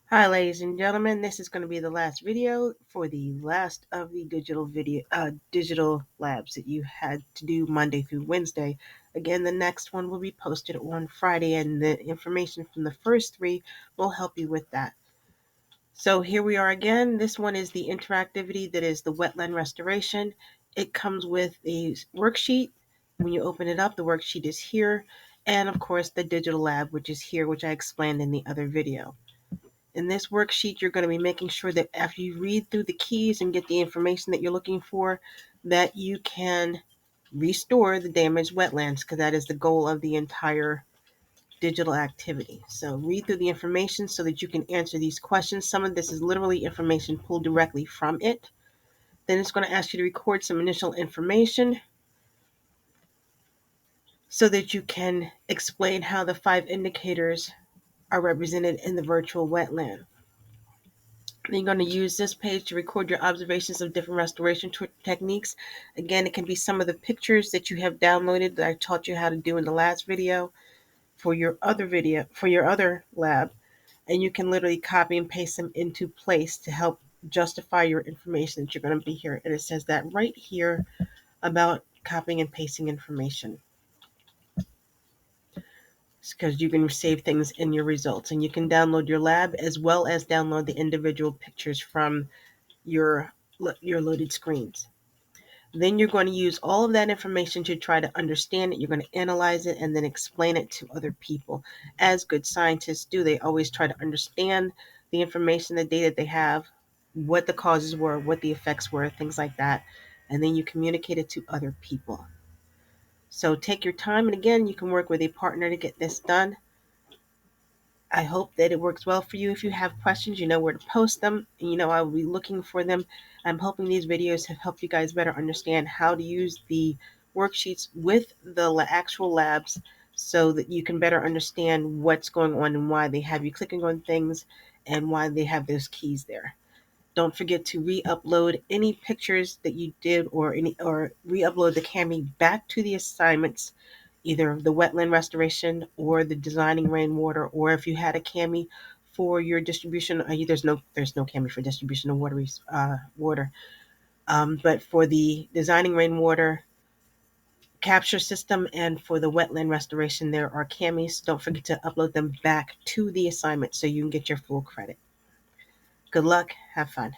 Hi ladies and gentlemen, this is going to be the last video for the last of the digital labs that you had to do Monday through Wednesday. Again, the next one will be posted on Friday, and the information from the first three will help you with that. So here we are again. This one is the interactivity that is the wetland restoration. It comes with a worksheet. When you open it up, the worksheet is here, and of course the digital lab, which is here, which I explained in the other video. In this worksheet, you're going to be making sure that after you read through the keys and get the information that you're looking for, that you can restore the damaged wetlands, because that is the goal of the entire digital activity. So read through the information so that you can answer these questions. Some of this is literally information pulled directly from it. Then it's going to ask you to record some initial information so that you can explain how the 5 indicators are represented in the virtual wetland. You're going to use this page to record your observations of different restoration techniques. Again, it can be some of the pictures that you have downloaded that I taught you how to do in the last video for your other lab, and you can literally copy and paste them into place to help justify your information that you're going to be here. And it says that right here about copying and pasting information, because you can save things in your results, and you can download your lab as well as download the individual pictures from your loaded screens. Then you're going to use all of that information to try to understand it. You're going to analyze it and then explain it to other people. As good scientists do, they always try to understand the information, the data they have, what the causes were, what the effects were, things like that. And then you communicate it to other people. So take your time. And again, you can work with a partner to get this done. I hope that it works well for you. If you have questions, you know where to post them, and you know I will be looking for them. I'm hoping these videos have helped you guys better understand how to use the worksheets with the actual labs so that you can better understand what's going on and why they have you clicking on things and why they have those keys there. Don't forget to re-upload any pictures that you did or re-upload the Cami back to the assignments, either the wetland restoration or the designing rainwater, or if you had a Cami for your distribution. There's no Cami for distribution of water. But for the designing rainwater capture system and for the wetland restoration, there are Camis. Don't forget to upload them back to the assignment so you can get your full credit. Good luck. Have fun.